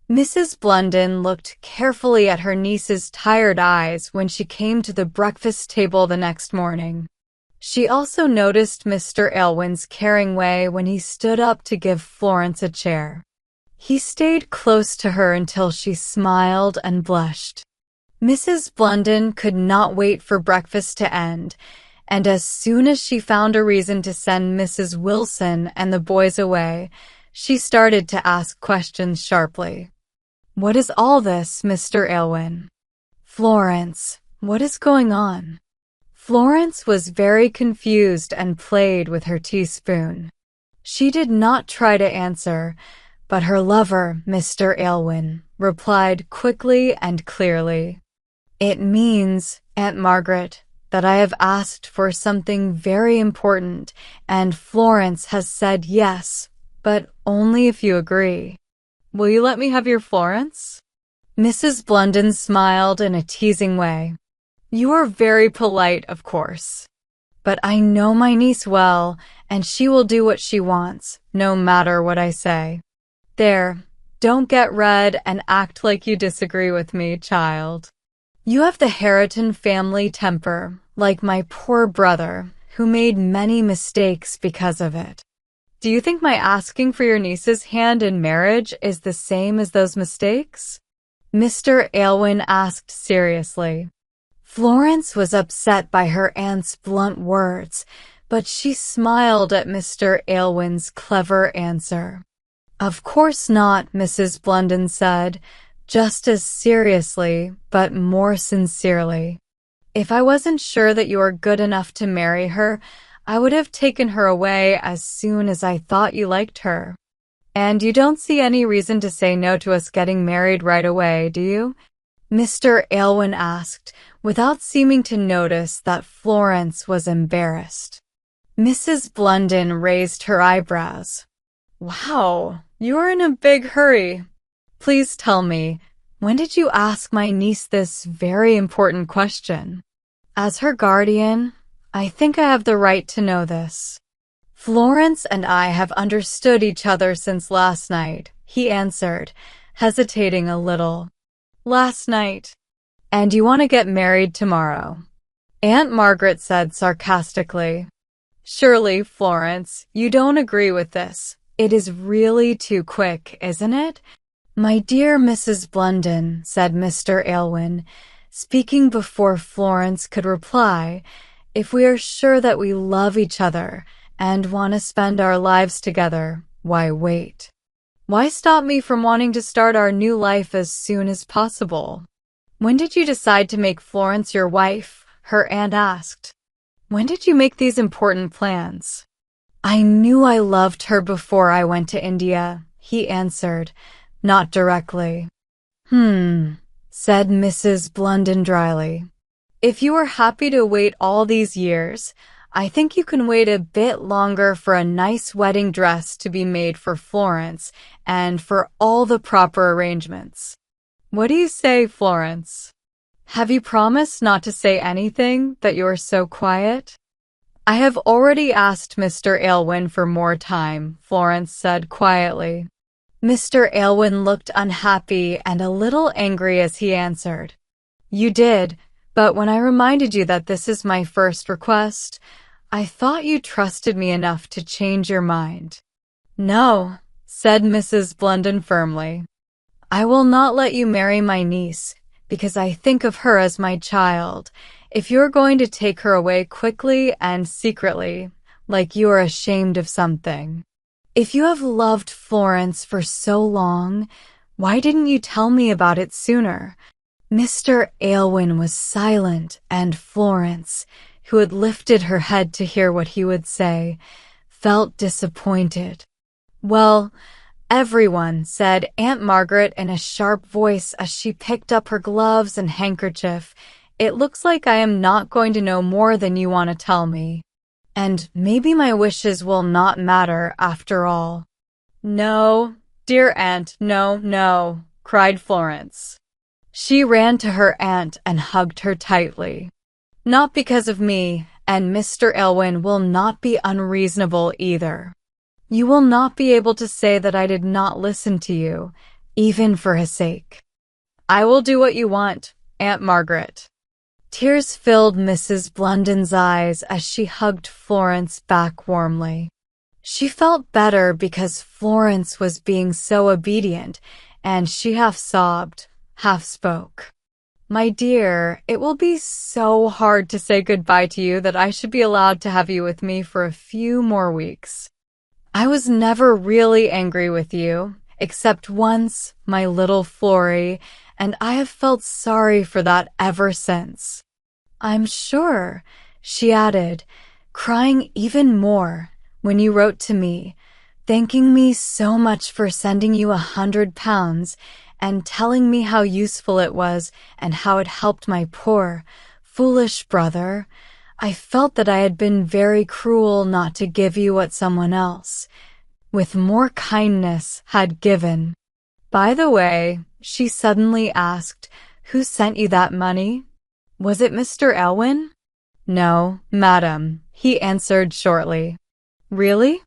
Mrs. Blunden looked carefully at her niece's tired eyes when she came to the breakfast table the next morning. She also noticed Mr. Aylwin's caring way when he stood up to give Florence a chair. He stayed close to her until she smiled and blushed. Mrs. Blunden could not wait for breakfast to end, and as soon as she found a reason to send Mrs. Wilson and the boys away, she started to ask questions sharply. "What is all this, Mr. Aylwin?" "Florence, what is going on?" Florence was very confused and played with her teaspoon. She did not try to answer, but her lover, Mr. Aylwin, replied quickly and clearly. "It means, Aunt Margaret, that I have asked for something very important, and Florence has said yes, but only if you agree." "Will you let me have your Florence?" Mrs. Blunden smiled in a teasing way. "You are very polite, of course. But I know my niece well, and she will do what she wants, no matter what I say. There, don't get red and act like you disagree with me, child. You have the Harrington family temper, like my poor brother, who made many mistakes because of it. Do you think my asking for your niece's hand in marriage is the same as those mistakes?" Mr. Aylwin asked seriously. Florence was upset by her aunt's blunt words, but she smiled at Mr. Aylwin's clever answer. "Of course not," Mrs. Blunden said, just as seriously, but more sincerely. "If I wasn't sure that you are good enough to marry her, I would have taken her away as soon as I thought you liked her. And you don't see any reason to say no to us getting married right away, do you?" Mr. Aylwin asked, without seeming to notice that Florence was embarrassed. Mrs. Blunden raised her eyebrows. "Wow, you are in a big hurry. Please tell me, when did you ask my niece this very important question?" "As her guardian, I think I have the right to know this. Florence and I have understood each other since last night," he answered, hesitating a little. "Last night. And you want to get married tomorrow?" Aunt Margaret said sarcastically. "Surely, Florence, you don't agree with this. It is really too quick, isn't it?" "My dear Mrs. Blunden," said Mr. Aylwin, speaking before Florence could reply, "if we are sure that we love each other and want to spend our lives together, why wait? Why stop me from wanting to start our new life as soon as possible?" "When did you decide to make Florence your wife?" her aunt asked. "When did you make these important plans?" "I knew I loved her before I went to India," he answered, not directly. Said Mrs. Blunden dryly. "If you are happy to wait all these years, I think you can wait a bit longer for a nice wedding dress to be made for Florence and for all the proper arrangements. What do you say, Florence? Have you promised not to say anything, that you are so quiet?" "I have already asked Mr. Aylwin for more time," Florence said quietly. Mr. Aylwin looked unhappy and a little angry as he answered. "You did, but when I reminded you that this is my first request, I thought you trusted me enough to change your mind." "No," said Mrs. Blunden firmly. "I will not let you marry my niece, because I think of her as my child, if you're going to take her away quickly and secretly, like you are ashamed of something. If you have loved Florence for so long, why didn't you tell me about it sooner?" Mr. Aylwin was silent, and Florence, who had lifted her head to hear what he would say, felt disappointed. "Well, everyone," said Aunt Margaret in a sharp voice as she picked up her gloves and handkerchief, "it looks like I am not going to know more than you want to tell me. And maybe my wishes will not matter after all." "No, dear aunt, no, no," cried Florence. She ran to her aunt and hugged her tightly. "Not because of me, and Mr. Aylwin will not be unreasonable either. You will not be able to say that I did not listen to you, even for his sake. I will do what you want, Aunt Margaret. Tears filled Mrs. Blunden's eyes as she hugged Florence back warmly. She felt better because Florence was being so obedient, and she half sobbed, half spoke. My dear, it will be so hard to say goodbye to you that I should be allowed to have you with me for a few more weeks. I was never really angry with you, except once, my little Flory, and I have felt sorry for that ever since. I'm sure, she added, crying even more, when you wrote to me, thanking me so much for sending you £100 and telling me how useful it was and how it helped my poor, foolish brother. I felt that I had been very cruel not to give you what someone else, with more kindness, had given. By the way, she suddenly asked, who sent you that money? Was it Mr. Elwyn? No, madam, he answered shortly. Really?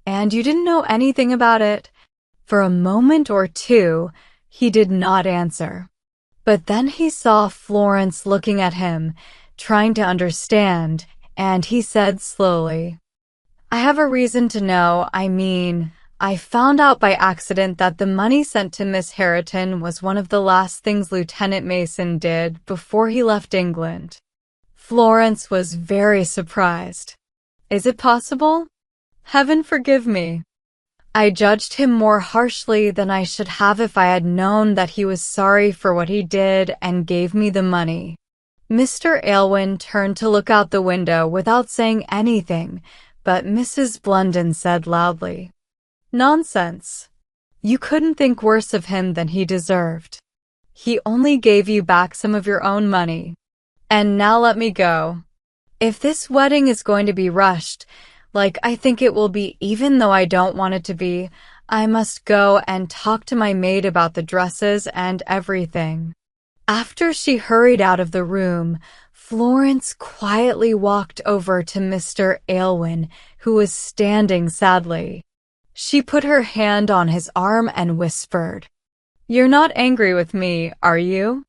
And you didn't know anything about it? For a moment or two, he did not answer. But then he saw Florence looking at him, trying to understand, and he said slowly, I have a reason to know. I found out by accident that the money sent to Miss Harriton was one of the last things Lieutenant Mason did before he left England. Florence was very surprised. Is it possible? Heaven forgive me. I judged him more harshly than I should have if I had known that he was sorry for what he did and gave me the money. Mr. Aylwin turned to look out the window without saying anything, but Mrs. Blunden said loudly, Nonsense. You couldn't think worse of him than he deserved. He only gave you back some of your own money. And now let me go. If this wedding is going to be rushed, like I think it will be even though I don't want it to be, I must go and talk to my maid about the dresses and everything. After she hurried out of the room, Florence quietly walked over to Mr. Aylwin, who was standing sadly. She put her hand on his arm and whispered, You're not angry with me, are you?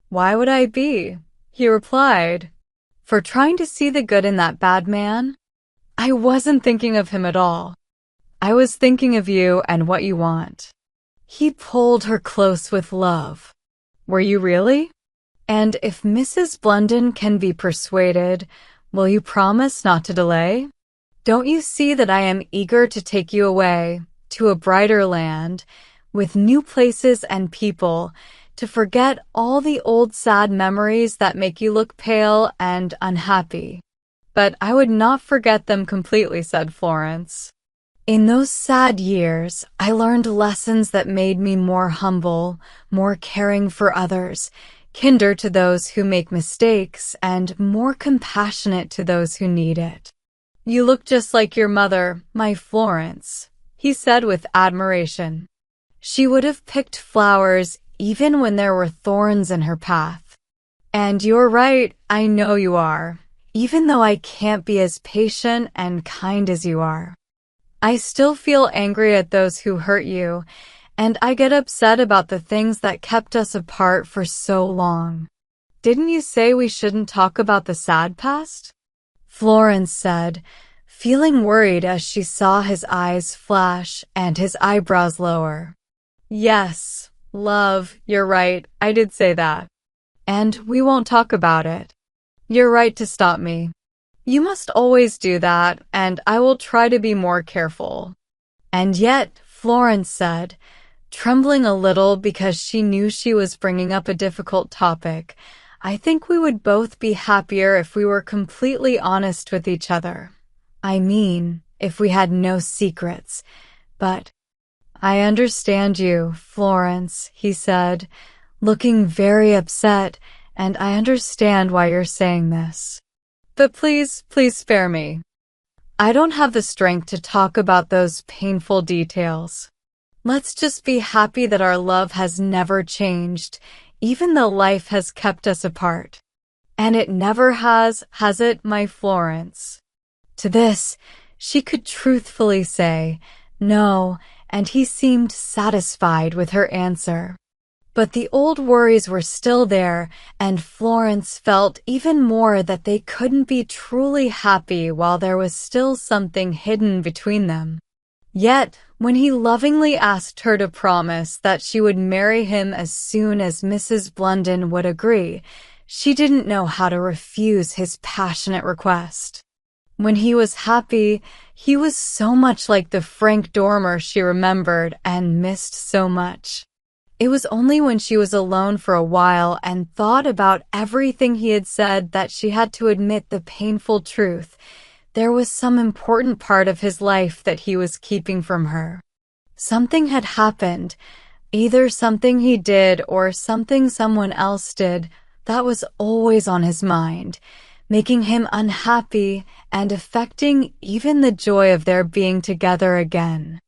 Why would I be? He replied, For trying to see the good in that bad man? I wasn't thinking of him at all. I was thinking of you and what you want. He pulled her close with love. Were you really? And if Mrs. Blunden can be persuaded, will you promise not to delay? Don't you see that I am eager to take you away, to a brighter land, with new places and people, to forget all the old sad memories that make you look pale and unhappy? But I would not forget them completely, said Florence. In those sad years, I learned lessons that made me more humble, more caring for others, kinder to those who make mistakes, and more compassionate to those who need it. You look just like your mother, my Florence, he said with admiration. She would have picked flowers even when there were thorns in her path. And you're right, I know you are, even though I can't be as patient and kind as you are. I still feel angry at those who hurt you, and I get upset about the things that kept us apart for so long. Didn't you say we shouldn't talk about the sad past? Florence said, feeling worried as she saw his eyes flash and his eyebrows lower. Yes, love, you're right, I did say that. And we won't talk about it. You're right to stop me. You must always do that, and I will try to be more careful. And yet, Florence said, trembling a little because she knew she was bringing up a difficult topic, I think we would both be happier if we were completely honest with each other. I mean, if we had no secrets. But I understand you, Florence, he said, looking very upset, and I understand why you're saying this. But please spare me. I don't have the strength to talk about those painful details. Let's just be happy that our love has never changed, even though life has kept us apart. And it never has it, my Florence? To this, she could truthfully say, no, and he seemed satisfied with her answer. But the old worries were still there, and Florence felt even more that they couldn't be truly happy while there was still something hidden between them. Yet, when he lovingly asked her to promise that she would marry him as soon as Mrs. Blunden would agree, she didn't know how to refuse his passionate request. When he was happy, he was so much like the Frank Dormer she remembered and missed so much. It was only when she was alone for a while and thought about everything he had said that she had to admit the painful truth. There was some important part of his life that he was keeping from her. Something had happened, either something he did or something someone else did, that was always on his mind, making him unhappy and affecting even the joy of their being together again.